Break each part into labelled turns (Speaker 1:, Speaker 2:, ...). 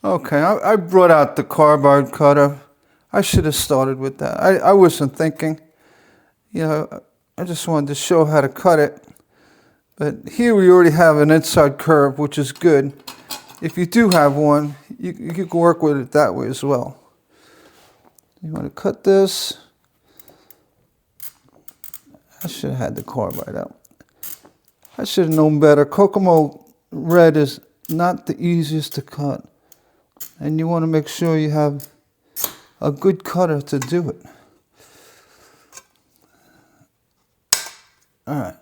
Speaker 1: Okay, I brought out the carbide cutter. I should have started with that. I wasn't thinking. You know, I just wanted to show how to cut it. But here we already have an inside curve, which is good. If you do have one, you can work with it that way as well. You want to cut this. I should have had the carbide out. I should have known better. Kokomo red is not the easiest to cut. And you want to make sure you have a good cutter to do it. All right.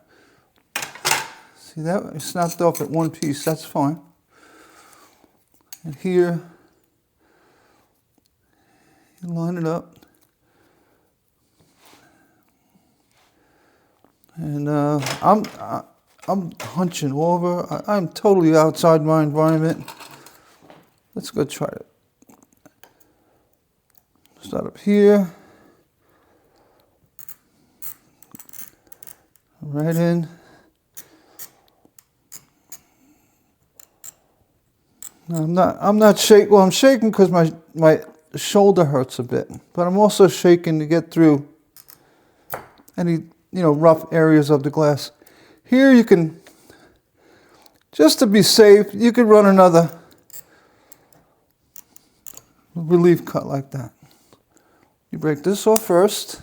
Speaker 1: See that? It snapped off at one piece. That's fine. And here, you line it up. And I'm hunching over. I'm totally outside my environment. Let's go try it. Start up here. Right in. I'm not shaking. Well, I'm shaking because my shoulder hurts a bit, but I'm also shaking to get through any rough areas of the glass. Here you can, just to be safe, you could run another relief cut like that. You break this off first.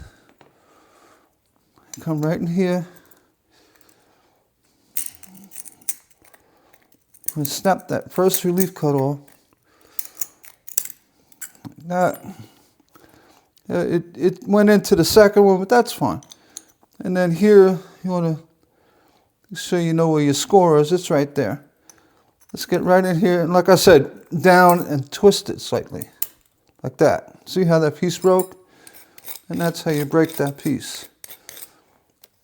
Speaker 1: Come right in here. And snap that first relief cut off. Like that. It went into the second one, but that's fine. And then here, you want to make sure you know where your score is. It's right there. Let's get right in here. And like I said, down and twist it slightly. Like that. See how that piece broke? And that's how you break that piece.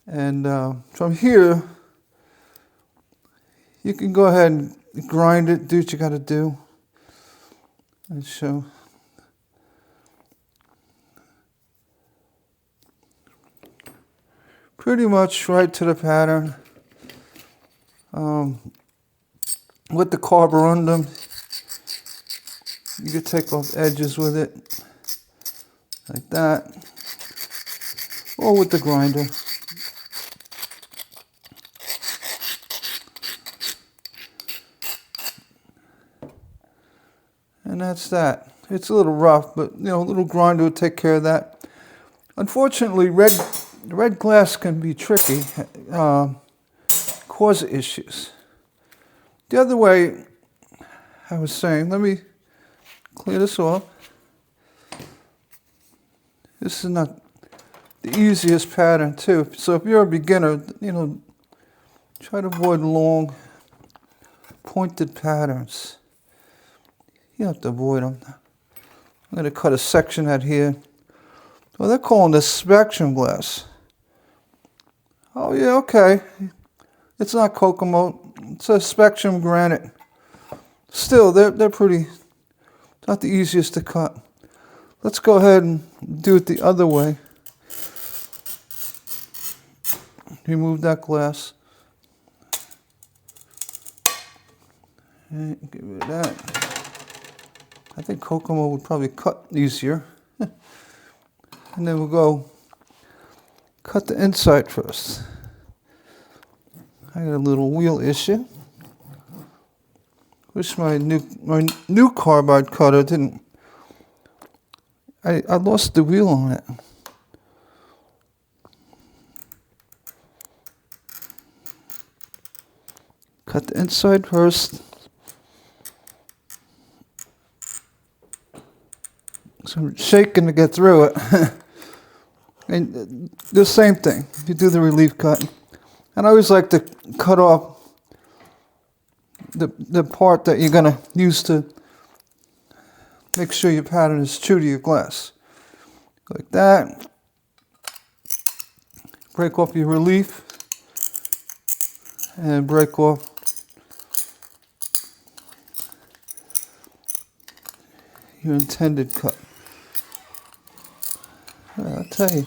Speaker 1: And from here, you can go ahead and grind it, do what you got to do. And show. Pretty much right to the pattern. With the carborundum, you can take off edges with it, like that, or with the grinder. And that's that. It's a little rough, but a little grinder will take care of that. Unfortunately, red glass can be tricky, cause issues. The other way, I was saying, let me clear this off. This is not the easiest pattern too. So if you're a beginner, try to avoid long, pointed patterns. You have to avoid them. I'm going to cut a section out here. Well, they're calling this spectrum glass. Oh yeah, okay. It's not Kokomo. It's a spectrum granite. Still, they're pretty, not the easiest to cut. Let's go ahead and do it the other way. Remove that glass. And get rid of that. I think Kokomo would probably cut easier. And then we'll go cut the inside first. I got a little wheel issue. Wish my new carbide cutter didn't. I lost the wheel on it. Cut the inside first. So I'm shaking to get through it. And the same thing, if you do the relief cut. And I always like to cut off the part that you're going to use to make sure your pattern is true to your glass. Like that. Break off your relief. And break off your intended cut. I'll tell you.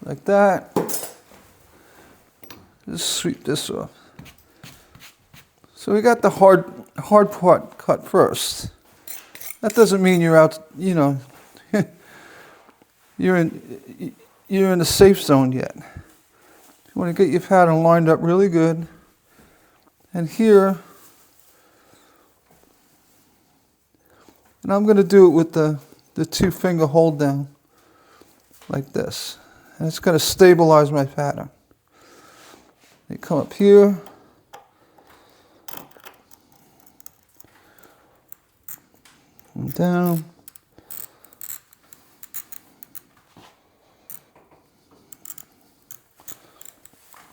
Speaker 1: Like that. Just sweep this off. So we got the hard part cut first. That doesn't mean you're out, you know, you're in the safe zone yet. You want to get your pattern lined up really good. And here, and I'm going to do it with the 2-finger hold down like this. And it's going to stabilize my pattern. You come up here. And down.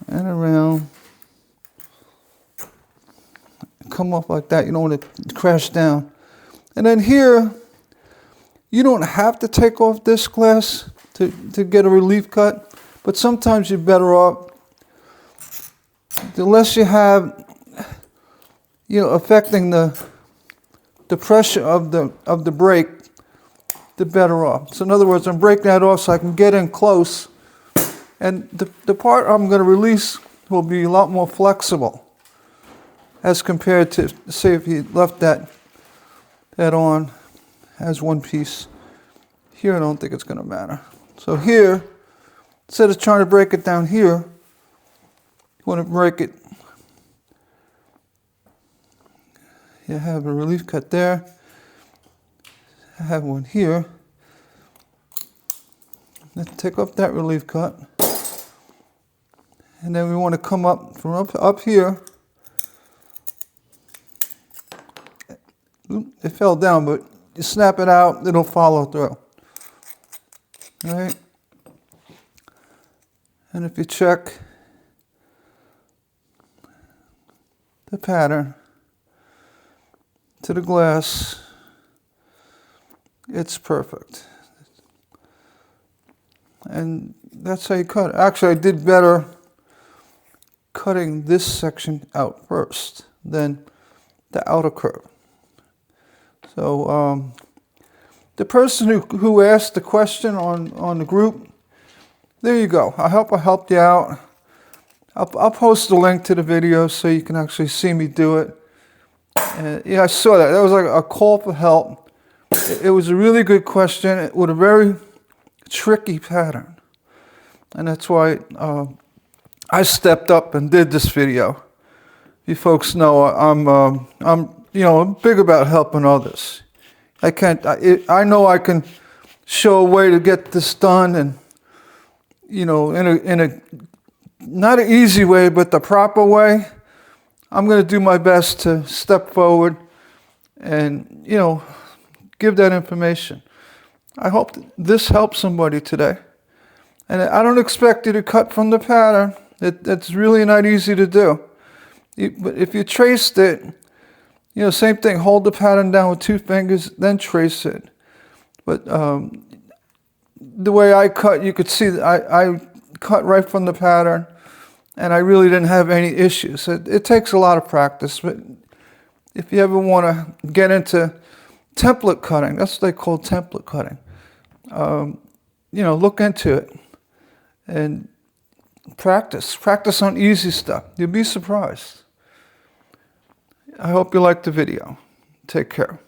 Speaker 1: And around. Come up like that. You don't want to crash down. And then here, you don't have to take off this glass to get a relief cut, but sometimes you're better off. The less you have, you know, affecting the pressure of the brake, the better off. So in other words, I'm breaking that off so I can get in close, and the part I'm going to release will be a lot more flexible as compared to, say, if you left that on as one piece. Here, I don't think it's going to matter. So here, instead of trying to break it down here, you want to break it. You have a relief cut there. I have one here. Let's take off that relief cut. And then we want to come up from up here. It fell down, but you snap it out, it'll follow through. All right? And if you check the pattern to the glass, it's perfect. And that's how you cut it. Actually, I did better cutting this section out first than the outer curve. So the person who asked the question on the group, there you go. I hope I helped you out. I'll post a link to the video so you can actually see me do it. And yeah, I saw that. That was like a call for help. It was a really good question with a very tricky pattern. And that's why I stepped up and did this video. You folks know I'm big about helping others. I know I can show a way to get this done, and in a not an easy way, but the proper way. I'm going to do my best to step forward and give that information. I hope this helps somebody today. And I don't expect you to cut from the pattern. That's really not easy to do. But if you traced it, same thing, hold the pattern down with 2 fingers, then trace it. But the way I cut, you could see that I cut right from the pattern, and I really didn't have any issues. It takes a lot of practice, but if you ever want to get into template cutting, that's what they call template cutting. Look into it and practice on easy stuff. You'll be surprised. I hope you liked the video. Take care.